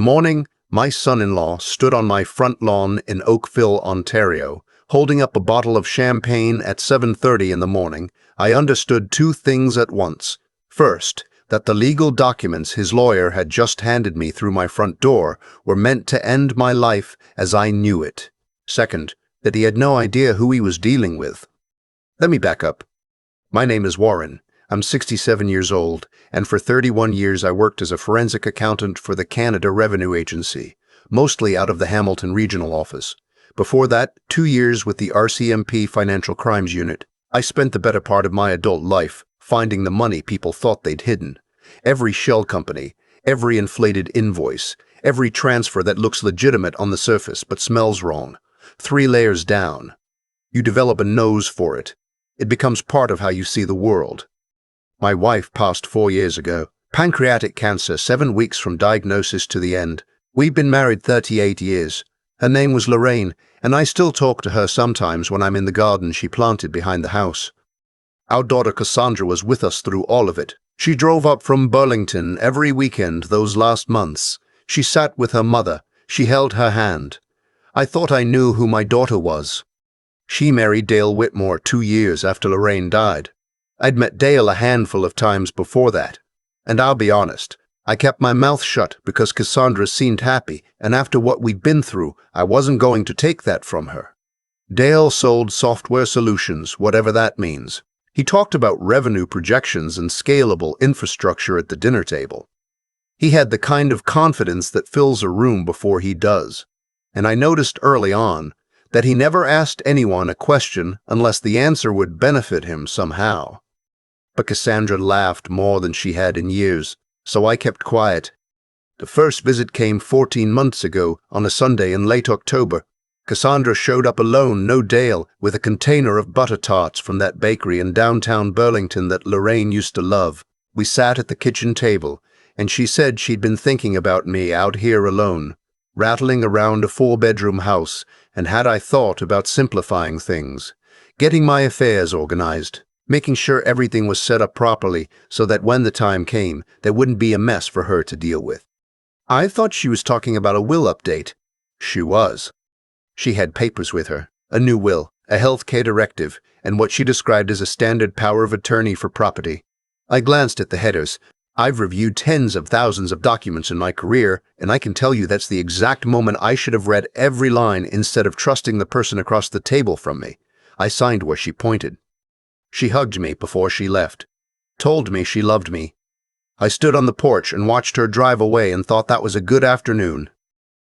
Morning, my son-in-law stood on my front lawn in Oakville, Ontario, holding up a bottle of champagne at 7:30 in the morning. I understood two things at once. First, that the legal documents his lawyer had just handed me through my front door were meant to end my life as I knew it. Second, that he had no idea who he was dealing with. Let me back up. My name is Warren. I'm 67 years old, and for 31 years I worked as a forensic accountant for the Canada Revenue Agency, mostly out of the Hamilton Regional Office. Before that, 2 years with the RCMP Financial Crimes Unit. I spent the better part of my adult life finding the money people thought they'd hidden. Every shell company, every inflated invoice, every transfer that looks legitimate on the surface but smells wrong. 3 layers down. You develop a nose for it. It becomes part of how you see the world. My wife passed 4 years ago. Pancreatic cancer, 7 weeks from diagnosis to the end. We've been married 38 years. Her name was Lorraine, and I still talk to her sometimes when I'm in the garden she planted behind the house. Our daughter Cassandra was with us through all of it. She drove up from Burlington every weekend those last months. She sat with her mother. She held her hand. I thought I knew who my daughter was. She married Dale Whitmore 2 years after Lorraine died. I'd met Dale a handful of times before that, and I'll be honest, I kept my mouth shut because Cassandra seemed happy, and after what we'd been through, I wasn't going to take that from her. Dale sold software solutions, whatever that means. He talked about revenue projections and scalable infrastructure at the dinner table. He had the kind of confidence that fills a room before he does, and I noticed early on that he never asked anyone a question unless the answer would benefit him somehow. But Cassandra laughed more than she had in years, so I kept quiet. The first visit came 14 months ago on a Sunday in late October. Cassandra showed up alone, no Dale, with a container of butter tarts from that bakery in downtown Burlington that Lorraine used to love. We sat at the kitchen table, and she said she'd been thinking about me out here alone, rattling around a 4-bedroom house, and had I thought about simplifying things, getting my affairs organized, making sure everything was set up properly so that when the time came, there wouldn't be a mess for her to deal with. I thought she was talking about a will update. She was. She had papers with her, a new will, a healthcare directive, and what she described as a standard power of attorney for property. I glanced at the headers. I've reviewed tens of thousands of documents in my career, and I can tell you that's the exact moment I should have read every line instead of trusting the person across the table from me. I signed where she pointed. She hugged me before she left, told me she loved me. I stood on the porch and watched her drive away and thought that was a good afternoon.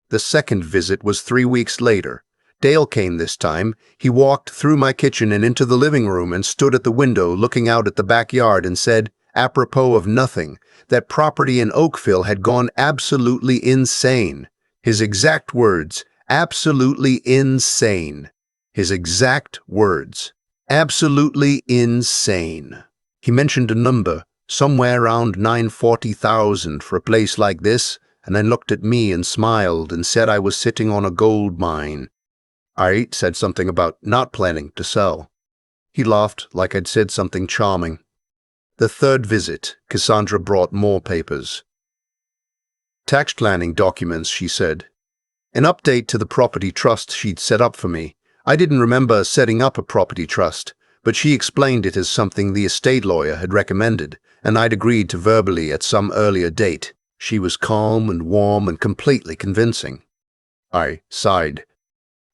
The second visit was 3 weeks later. Dale came this time. He walked through my kitchen and into the living room and stood at the window looking out at the backyard and said, apropos of nothing, that property in Oakville had gone absolutely insane. His exact words, absolutely insane. His exact words. Absolutely insane. He mentioned a number, somewhere around 940,000 for a place like this, and then looked at me and smiled and said I was sitting on a gold mine. I said something about not planning to sell. He laughed like I'd said something charming. The third visit, Cassandra brought more papers. Tax planning documents, she said. An update to the property trust she'd set up for me. I didn't remember setting up a property trust, but she explained it as something the estate lawyer had recommended, and I'd agreed to verbally at some earlier date. She was calm and warm and completely convincing. I sighed.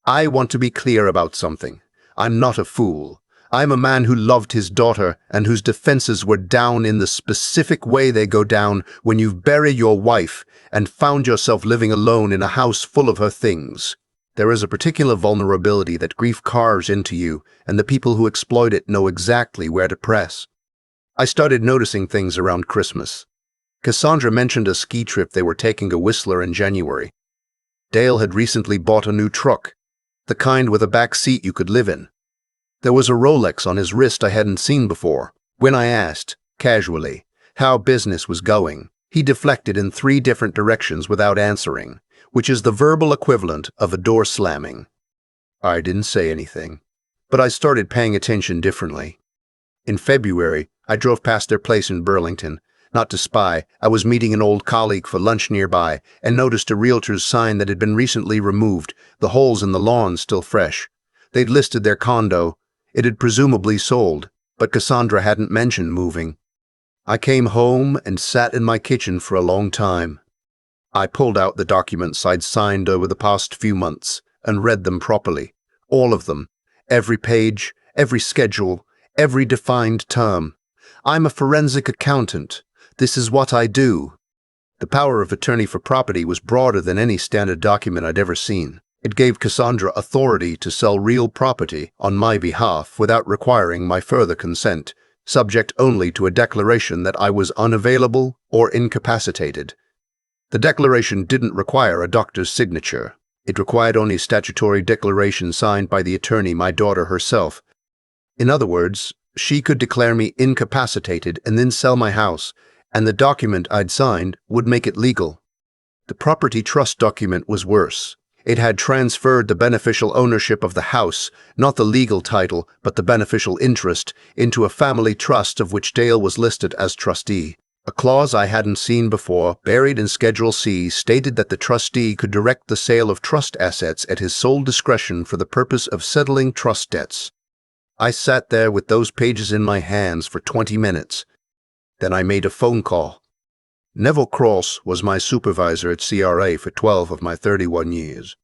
I want to be clear about something. I'm not a fool. I'm a man who loved his daughter and whose defenses were down in the specific way they go down when you've buried your wife and found yourself living alone in a house full of her things. There is a particular vulnerability that grief carves into you, and the people who exploit it know exactly where to press. I started noticing things around Christmas. Cassandra mentioned a ski trip they were taking to Whistler in January. Dale had recently bought a new truck, the kind with a back seat you could live in. There was a Rolex on his wrist I hadn't seen before. When I asked, casually, how business was going, he deflected in 3 different directions without answering, which is the verbal equivalent of a door slamming. I didn't say anything, but I started paying attention differently. In February, I drove past their place in Burlington, Not to spy, I was meeting an old colleague for lunch nearby and noticed a realtor's sign that had been recently removed, the holes in the lawn still fresh. They'd listed their condo. It had presumably sold, but Cassandra hadn't mentioned moving. I came home and sat in my kitchen for a long time. I pulled out the documents I'd signed over the past few months and read them properly. All of them. Every page, every schedule, every defined term. I'm a forensic accountant. This is what I do. The power of attorney for property was broader than any standard document I'd ever seen. It gave Cassandra authority to sell real property on my behalf without requiring my further consent, subject only to a declaration that I was unavailable or incapacitated. The declaration didn't require a doctor's signature. It required only a statutory declaration signed by the attorney, my daughter herself. In other words, she could declare me incapacitated and then sell my house, and the document I'd signed would make it legal. The property trust document was worse. It had transferred the beneficial ownership of the house, not the legal title, but the beneficial interest, into a family trust of which Dale was listed as trustee. A clause I hadn't seen before, buried in Schedule C, stated that the trustee could direct the sale of trust assets at his sole discretion for the purpose of settling trust debts. I sat there with those pages in my hands for 20 minutes. Then I made a phone call. Neville Cross was my supervisor at CRA for 12 of my 31 years.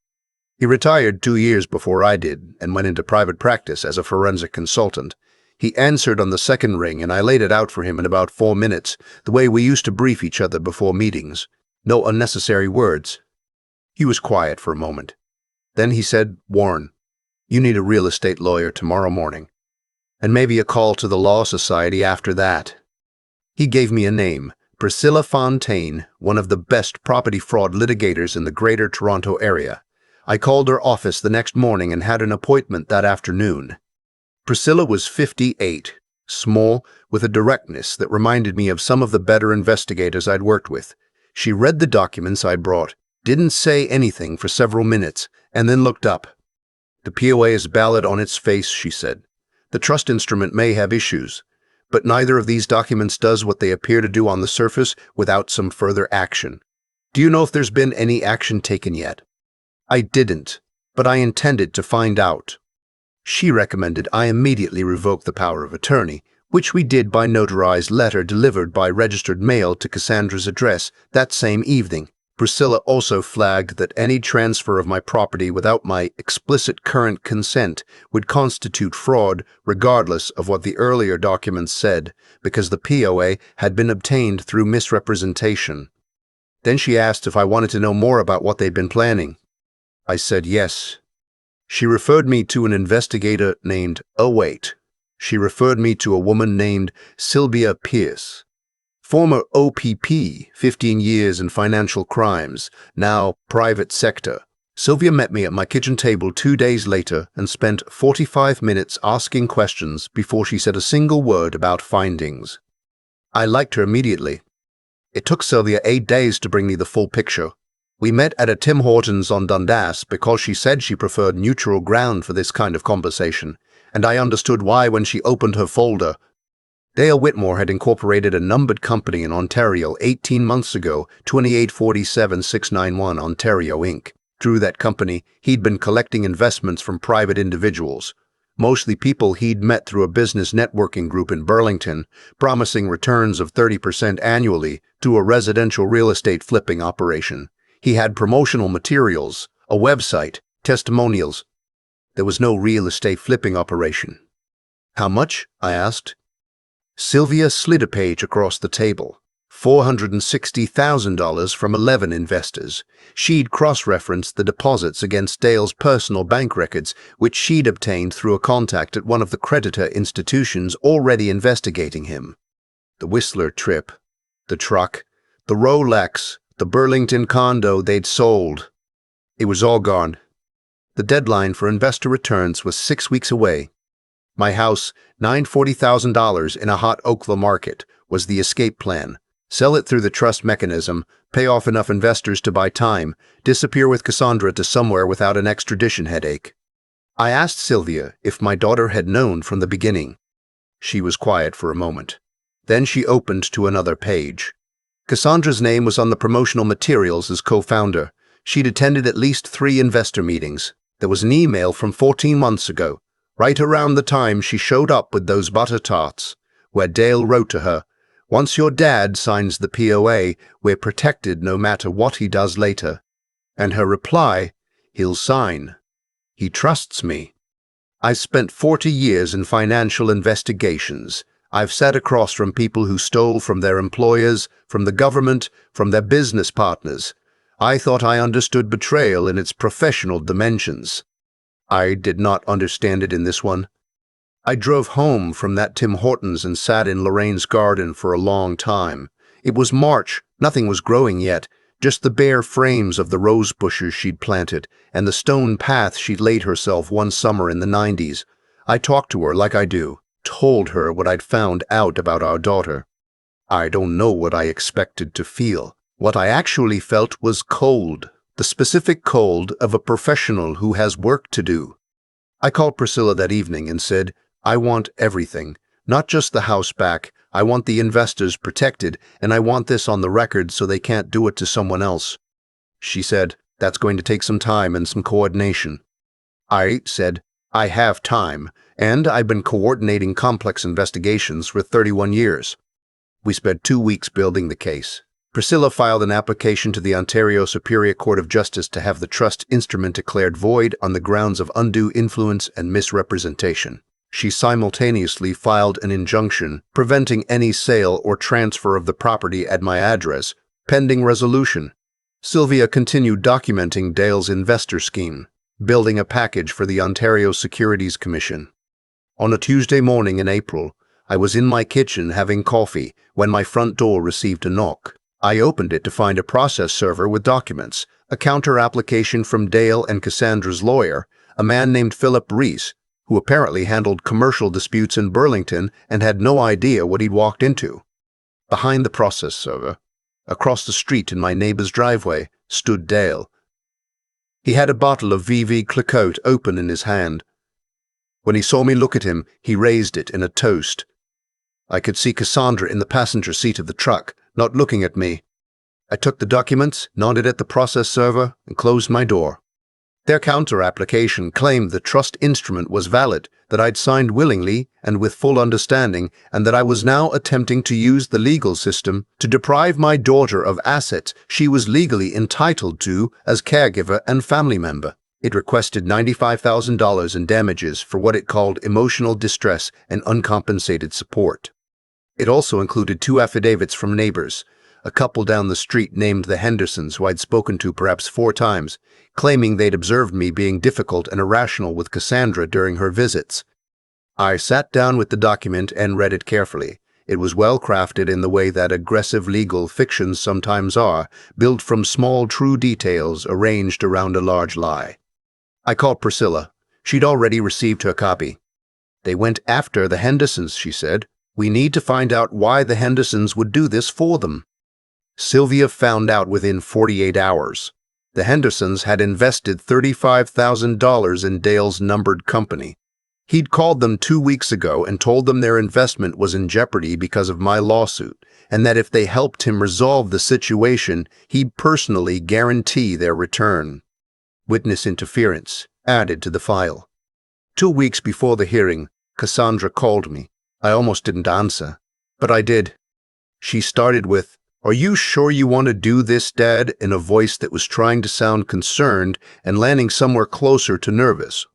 He retired 2 years before I did and went into private practice as a forensic consultant. He answered on the second ring, and I laid it out for him in about 4 minutes, the way we used to brief each other before meetings. No unnecessary words. He was quiet for a moment. Then he said, "Warren, you need a real estate lawyer tomorrow morning, and maybe a call to the Law Society after that." He gave me a name, Priscilla Fontaine, one of the best property fraud litigators in the Greater Toronto area. I called her office the next morning and had an appointment that afternoon. Priscilla was 58, small, with a directness that reminded me of some of the better investigators I'd worked with. She read the documents I brought, didn't say anything for several minutes, and then looked up. "The POA is valid on its face," she said. "The trust instrument may have issues, but neither of these documents does what they appear to do on the surface without some further action. Do you know if there's been any action taken yet?" I didn't, but I intended to find out. She recommended I immediately revoke the power of attorney, which we did by notarized letter delivered by registered mail to Cassandra's address that same evening. Priscilla also flagged that any transfer of my property without my explicit current consent would constitute fraud regardless of what the earlier documents said, because the POA had been obtained through misrepresentation. Then she asked if I wanted to know more about what they'd been planning. I said yes. She referred me to an investigator named, she referred me to a woman named Sylvia Pierce. Former OPP, 15 years in financial crimes, now private sector. Sylvia met me at my kitchen table 2 days later and spent 45 minutes asking questions before she said a single word about findings. I liked her immediately. It took Sylvia 8 days to bring me the full picture. We met at a Tim Hortons on Dundas because she said she preferred neutral ground for this kind of conversation, and I understood why when she opened her folder. Dale Whitmore had incorporated a numbered company in Ontario 18 months ago, 2847691 Ontario Inc. Through that company, he'd been collecting investments from private individuals, mostly people he'd met through a business networking group in Burlington, promising returns of 30% annually to a residential real estate flipping operation. He had promotional materials, a website, testimonials. There was no real estate flipping operation. "How much?" I asked. Sylvia slid a page across the table. $460,000 from 11 investors. She'd cross-referenced the deposits against Dale's personal bank records, which she'd obtained through a contact at one of the creditor institutions already investigating him. The Whistler trip, the truck, the Rolex, the Burlington condo they'd sold. It was all gone. The deadline for investor returns was 6 weeks away. My house, $940,000 in a hot Oakville market, was the escape plan. Sell it through the trust mechanism, pay off enough investors to buy time, disappear with Cassandra to somewhere without an extradition headache. I asked Sylvia if my daughter had known from the beginning. She was quiet for a moment. Then she opened to another page. Cassandra's name was on the promotional materials as co-founder. She'd attended at least 3 investor meetings. There was an email from 14 months ago, right around the time she showed up with those butter tarts, where Dale wrote to her, "Once your dad signs the POA, we're protected no matter what he does later." And her reply, "He'll sign. He trusts me." I spent 40 years in financial investigations. I've sat across from people who stole from their employers, from the government, from their business partners. I thought I understood betrayal in its professional dimensions. I did not understand it in this one. I drove home from that Tim Hortons and sat in Lorraine's garden for a long time. It was March, nothing was growing yet, just the bare frames of the rose bushes she'd planted and the stone path she'd laid herself one summer in the 90s. I talked to her like I do, told her what I'd found out about our daughter. I don't know what I expected to feel. What I actually felt was cold, the specific cold of a professional who has work to do. I called Priscilla that evening and said, "I want everything, not just the house back. I want the investors protected, and I want this on the record so they can't do it to someone else." She said, "That's going to take some time and some coordination." I said, "I have time, and I've been coordinating complex investigations for 31 years. We spent 2 weeks building the case. Priscilla filed an application to the Ontario Superior Court of Justice to have the trust instrument declared void on the grounds of undue influence and misrepresentation. She simultaneously filed an injunction preventing any sale or transfer of the property at my address, pending resolution. Sylvia continued documenting Dale's investor scheme, building a package for the Ontario Securities Commission. On a Tuesday morning in April, I was in my kitchen having coffee when my front door received a knock. I opened it to find a process server with documents, a counter-application from Dale and Cassandra's lawyer, a man named Philip Reese, who apparently handled commercial disputes in Burlington and had no idea what he'd walked into. Behind the process server, across the street in my neighbor's driveway, stood Dale. He had a bottle of VV Clicquot open in his hand. When he saw me look at him, he raised it in a toast. I could see Cassandra in the passenger seat of the truck, not looking at me. I took the documents, nodded at the process server, and closed my door. Their counter-application claimed the trust instrument was valid, that I'd signed willingly and with full understanding, and that I was now attempting to use the legal system to deprive my daughter of assets she was legally entitled to as caregiver and family member. It requested $95,000 in damages for what it called emotional distress and uncompensated support. It also included 2 affidavits from neighbors, a couple down the street named the Hendersons who I'd spoken to perhaps 4 times, claiming they'd observed me being difficult and irrational with Cassandra during her visits. I sat down with the document and read it carefully. It was well crafted in the way that aggressive legal fictions sometimes are, built from small true details arranged around a large lie. I called Priscilla. She'd already received her copy. "They went after the Hendersons," she said. "We need to find out why the Hendersons would do this for them." Sylvia found out within 48 hours. The Hendersons had invested $35,000 in Dale's numbered company. He'd called them 2 weeks ago and told them their investment was in jeopardy because of my lawsuit, and that if they helped him resolve the situation, he'd personally guarantee their return. Witness interference added to the file. 2 weeks before the hearing, Cassandra called me. I almost didn't answer, but I did. She started with, "Are you sure you want to do this, Dad?" in a voice that was trying to sound concerned and landing somewhere closer to nervous.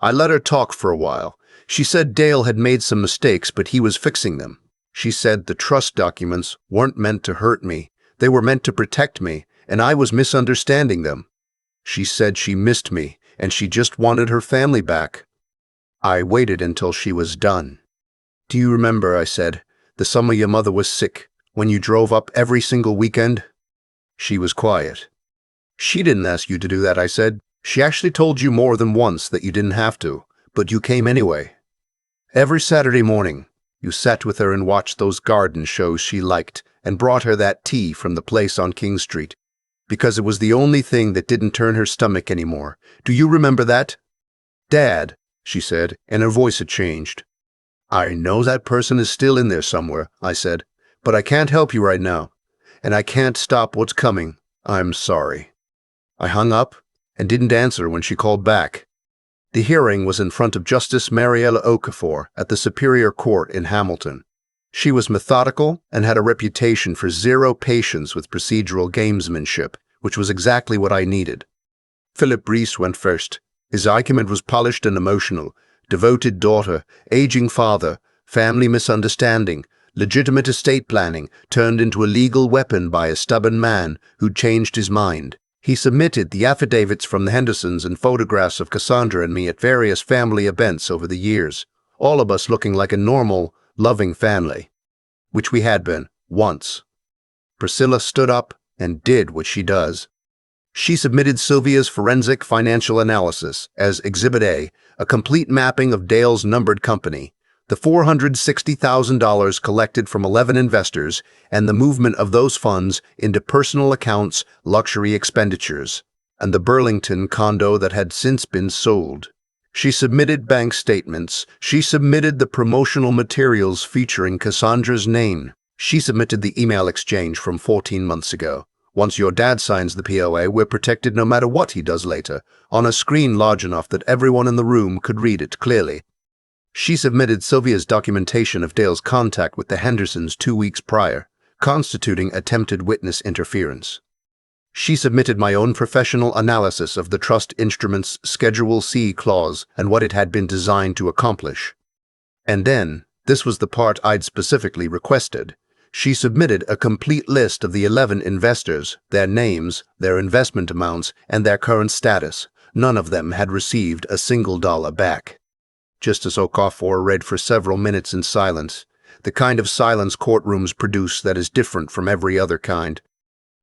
I let her talk for a while. She said Dale had made some mistakes, but he was fixing them. She said the trust documents weren't meant to hurt me. They were meant to protect me, and I was misunderstanding them. She said she missed me, and she just wanted her family back. I waited until she was done. "Do you remember," I said, "the summer your mother was sick, when you drove up every single weekend?" She was quiet. "She didn't ask you to do that," I said. "She actually told you more than once that you didn't have to, but you came anyway. Every Saturday morning, you sat with her and watched those garden shows she liked and brought her that tea from the place on King Street, because it was the only thing that didn't turn her stomach anymore. Do you remember that?" "Dad," she said, and her voice had changed. I know that person is still in there somewhere, I said, but I can't help you right now, and I can't stop what's coming. I'm sorry. I hung up and didn't answer when she called back. The hearing was in front of Justice Mariella Okafor at the Superior Court in Hamilton. She was methodical and had a reputation for zero patience with procedural gamesmanship, which was exactly what I needed. Philip Reese went first. His argument was polished and emotional. Devoted daughter, aging father, family misunderstanding, legitimate estate planning turned into a legal weapon by a stubborn man who'd changed his mind. He submitted the affidavits from the Hendersons and photographs of Cassandra and me at various family events over the years, all of us looking like a normal, loving family, which we had been, once. Priscilla stood up and did what she does. She submitted Sylvia's forensic financial analysis as Exhibit A complete mapping of Dale's numbered company, the $460,000 collected from 11 investors, and the movement of those funds into personal accounts, luxury expenditures, and the Burlington condo that had since been sold. She submitted bank statements. She submitted the promotional materials featuring Cassandra's name. She submitted the email exchange from 14 months ago. Once your dad signs the POA, we're protected no matter what he does later, on a screen large enough that everyone in the room could read it clearly. She submitted Sylvia's documentation of Dale's contact with the Hendersons 2 weeks prior, constituting attempted witness interference. She submitted my own professional analysis of the trust instrument's Schedule C clause and what it had been designed to accomplish. And then, this was the part I'd specifically requested, she submitted a complete list of the 11 investors, their names, their investment amounts, and their current status. None of them had received a single dollar back. Justice Okafor read for several minutes in silence, the kind of silence courtrooms produce that is different from every other kind.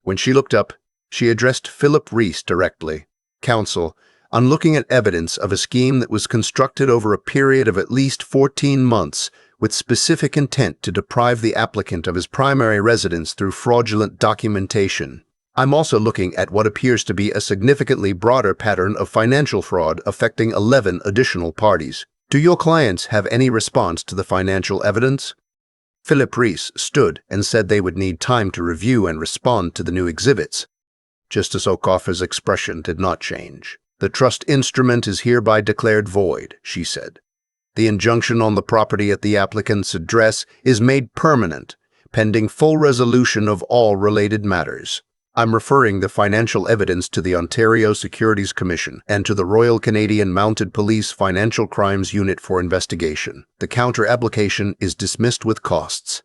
When she looked up, she addressed Philip Reese directly. Counsel, on looking at evidence of a scheme that was constructed over a period of at least 14 months with specific intent to deprive the applicant of his primary residence through fraudulent documentation, I'm also looking at what appears to be a significantly broader pattern of financial fraud affecting 11 additional parties. Do your clients have any response to the financial evidence? Philip Reese stood and said they would need time to review and respond to the new exhibits. Justice Okafor's expression did not change. The trust instrument is hereby declared void, she said. The injunction on the property at the applicant's address is made permanent, pending full resolution of all related matters. I'm referring the financial evidence to the Ontario Securities Commission and to the Royal Canadian Mounted Police Financial Crimes Unit for investigation. The counter-application is dismissed with costs.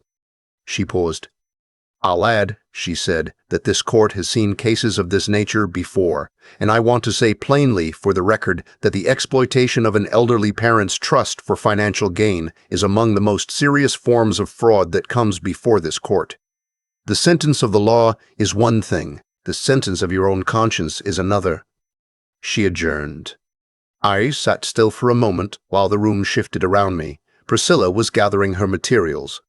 She paused. I'll add, she said, that this court has seen cases of this nature before, and I want to say plainly for the record that the exploitation of an elderly parent's trust for financial gain is among the most serious forms of fraud that comes before this court. The sentence of the law is one thing, the sentence of your own conscience is another. She adjourned. I sat still for a moment while the room shifted around me. Priscilla was gathering her materials.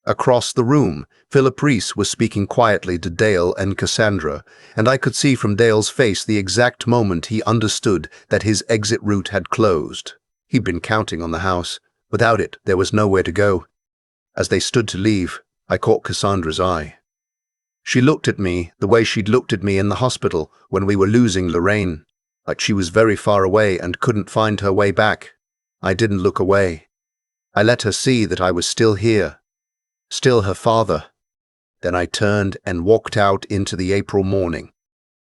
Across the room, Philip Reese was speaking quietly to Dale and Cassandra, and I could see from Dale's face the exact moment he understood that his exit route had closed. He'd been counting on the house. Without it, there was nowhere to go. As they stood to leave, I caught Cassandra's eye. She looked at me the way she'd looked at me in the hospital when we were losing Lorraine, like she was very far away and couldn't find her way back. I didn't look away. I let her see that I was still here. Still her father. Then I turned and walked out into the April morning.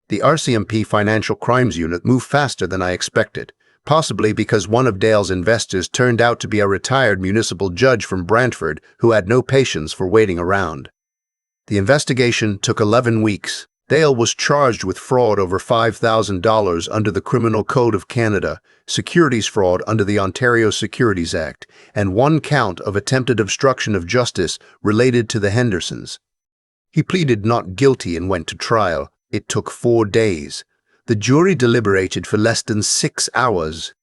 The RCMP Financial Crimes Unit moved faster than I expected, possibly because one of Dale's investors turned out to be a retired municipal judge from Brantford who had no patience for waiting around. The investigation took 11 weeks. Dale was charged with fraud over $5,000 under the Criminal Code of Canada, securities fraud under the Ontario Securities Act, and 1 count of attempted obstruction of justice related to the Hendersons. He pleaded not guilty and went to trial. It took 4 days. The jury deliberated for less than 6 hours.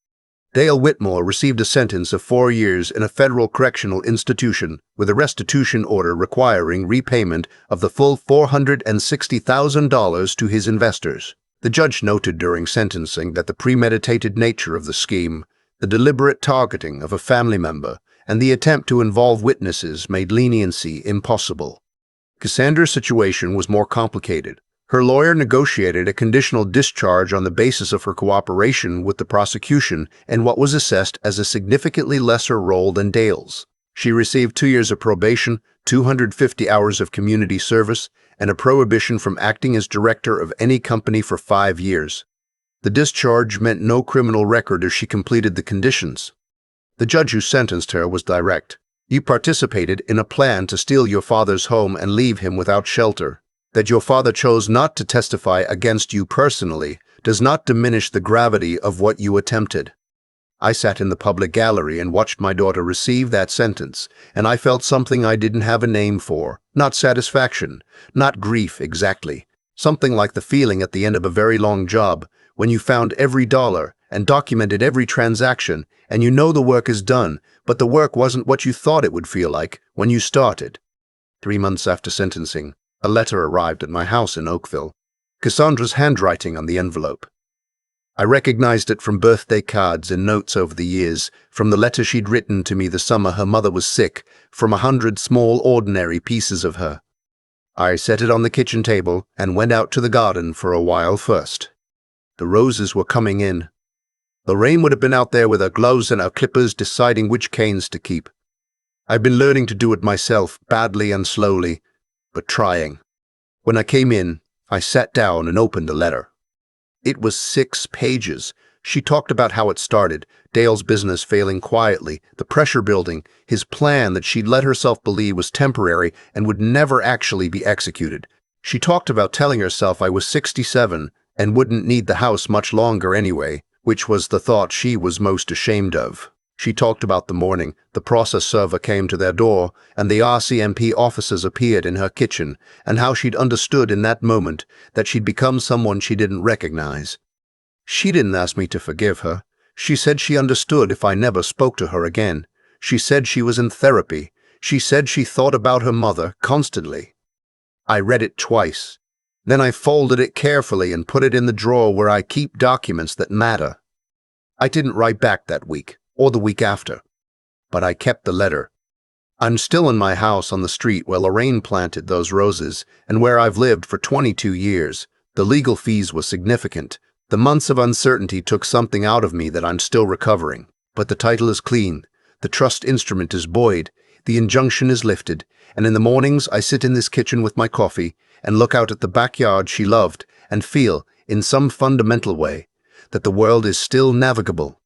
Dale Whitmore received a sentence of 4 years in a federal correctional institution with a restitution order requiring repayment of the full $460,000 to his investors. The judge noted during sentencing that the premeditated nature of the scheme, the deliberate targeting of a family member, and the attempt to involve witnesses made leniency impossible. Cassandra's situation was more complicated. Her lawyer negotiated a conditional discharge on the basis of her cooperation with the prosecution and what was assessed as a significantly lesser role than Dale's. She received 2 years of probation, 250 hours of community service, and a prohibition from acting as director of any company for 5 years. The discharge meant no criminal record as she completed the conditions. The judge who sentenced her was direct. You participated in a plan to steal your father's home and leave him without shelter. That your father chose not to testify against you personally does not diminish the gravity of what you attempted. I sat in the public gallery and watched my daughter receive that sentence, and I felt something I didn't have a name for. Not satisfaction, not grief exactly. Something like the feeling at the end of a very long job, when you found every dollar and documented every transaction, and you know the work is done, but the work wasn't what you thought it would feel like when you started. 3 months after sentencing, a letter arrived at my house in Oakville. Cassandra's handwriting on the envelope. I recognized it from birthday cards and notes over the years, from the letter she'd written to me the summer her mother was sick, from 100 small ordinary pieces of her. I set it on the kitchen table and went out to the garden for a while first. The roses were coming in. Lorraine would have been out there with her gloves and her clippers deciding which canes to keep. I'd been learning to do it myself, badly and slowly, but trying. When I came in, I sat down and opened the letter. It was 6 pages. She talked about how it started, Dale's business failing quietly, the pressure building, his plan that she'd let herself believe was temporary and would never actually be executed. She talked about telling herself I was 67 and wouldn't need the house much longer anyway, which was the thought she was most ashamed of. She talked about the morning the process server came to their door and the RCMP officers appeared in her kitchen, and how she'd understood in that moment that she'd become someone she didn't recognize. She didn't ask me to forgive her. She said she understood if I never spoke to her again. She said she was in therapy. She said she thought about her mother constantly. I read it twice. Then I folded it carefully and put it in the drawer where I keep documents that matter. I didn't write back that week, or the week after, but I kept the letter. I'm still in my house on the street where Lorraine planted those roses and where I've lived for 22 years. The legal fees were significant. The months of uncertainty took something out of me that I'm still recovering. But the title is clean, the trust instrument is buoyed, the injunction is lifted, and in the mornings I sit in this kitchen with my coffee and look out at the backyard she loved and feel, in some fundamental way, that the world is still navigable.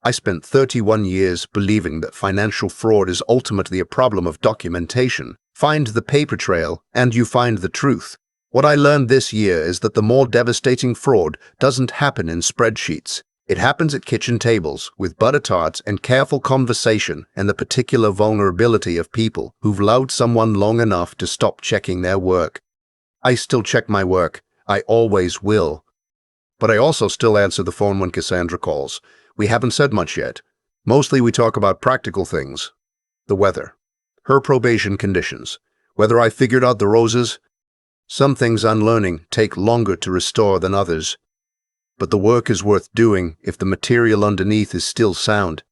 I spent 31 years believing that financial fraud is ultimately a problem of documentation. Find the paper trail and you find the truth. What I learned this year is that the more devastating fraud doesn't happen in spreadsheets. It happens at kitchen tables, with butter tarts and careful conversation and the particular vulnerability of people who've loved someone long enough to stop checking their work. I still check my work. I always will. But I also still answer the phone when Cassandra calls. We haven't said much yet. Mostly we talk about practical things. The weather. Her probation conditions. Whether I figured out the roses. Some things unlearning take longer to restore than others. But the work is worth doing if the material underneath is still sound.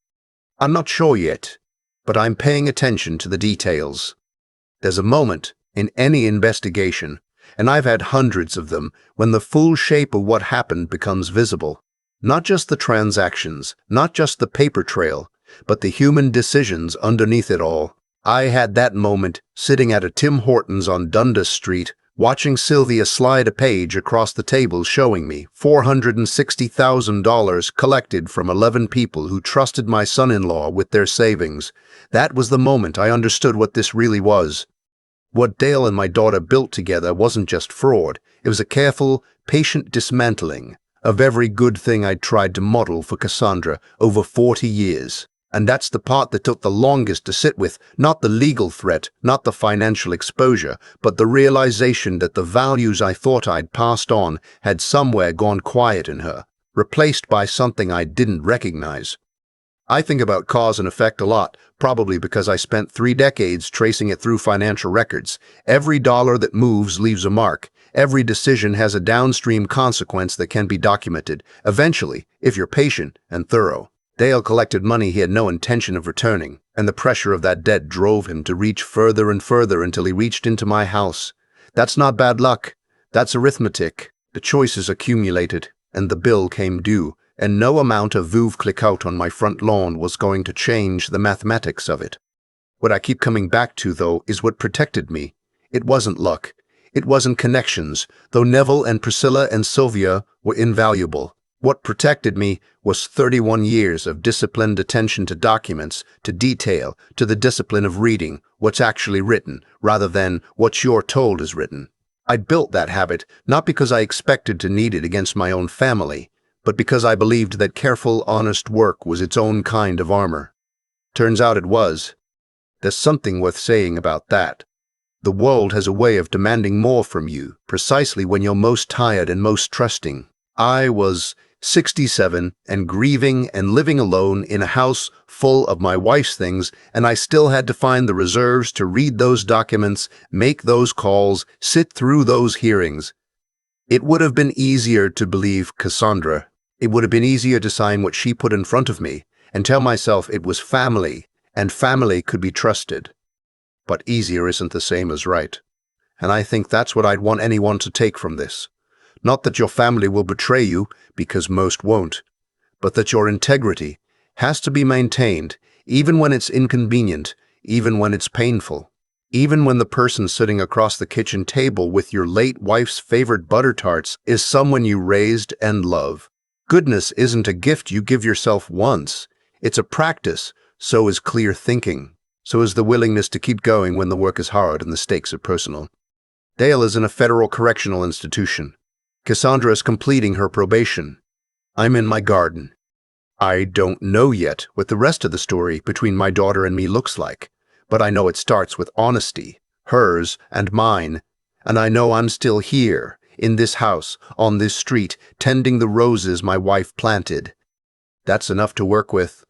I'm not sure yet, but I'm paying attention to the details. There's a moment in any investigation, and I've had hundreds of them, when the full shape of what happened becomes visible. Not just the transactions, not just the paper trail, but the human decisions underneath it all. I had that moment sitting at a Tim Hortons on Dundas Street, watching Sylvia slide a page across the table showing me $460,000 collected from 11 people who trusted my son-in-law with their savings. That was the moment I understood what this really was. What Dale and my daughter built together wasn't just fraud. It was a careful, patient dismantling of every good thing I'd tried to model for Cassandra over 40 years. And that's the part that took the longest to sit with, not the legal threat, not the financial exposure, but the realization that the values I thought I'd passed on had somewhere gone quiet in her, replaced by something I didn't recognize. I think about cause and effect a lot, probably because I spent 3 decades tracing it through financial records. Every dollar that moves leaves a mark. Every decision has a downstream consequence that can be documented, eventually, if you're patient and thorough. Dale collected money he had no intention of returning, and the pressure of that debt drove him to reach further and further until he reached into my house. That's not bad luck. That's arithmetic. The choices accumulated, and the bill came due, and no amount of Veuve Clicquot on my front lawn was going to change the mathematics of it. What I keep coming back to, though, is what protected me. It wasn't luck. It wasn't connections, though Neville and Priscilla and Sylvia were invaluable. What protected me was 31 years of disciplined attention to documents, to detail, to the discipline of reading what's actually written, rather than what you're told is written. I built that habit not because I expected to need it against my own family, but because I believed that careful, honest work was its own kind of armor. Turns out it was. There's something worth saying about that. The world has a way of demanding more from you, precisely when you're most tired and most trusting. I was 67 and grieving and living alone in a house full of my wife's things, and I still had to find the reserves to read those documents, make those calls, sit through those hearings. It would have been easier to believe Cassandra. It would have been easier to sign what she put in front of me and tell myself it was family, and family could be trusted. But easier isn't the same as right. And I think that's what I'd want anyone to take from this. Not that your family will betray you, because most won't, but that your integrity has to be maintained, even when it's inconvenient, even when it's painful, even when the person sitting across the kitchen table with your late wife's favorite butter tarts is someone you raised and love. Goodness isn't a gift you give yourself once. It's a practice. So is clear thinking. So is the willingness to keep going when the work is hard and the stakes are personal. Dale is in a federal correctional institution. Cassandra is completing her probation. I'm in my garden. I don't know yet what the rest of the story between my daughter and me looks like, but I know it starts with honesty, hers and mine, and I know I'm still here, in this house, on this street, tending the roses my wife planted. That's enough to work with.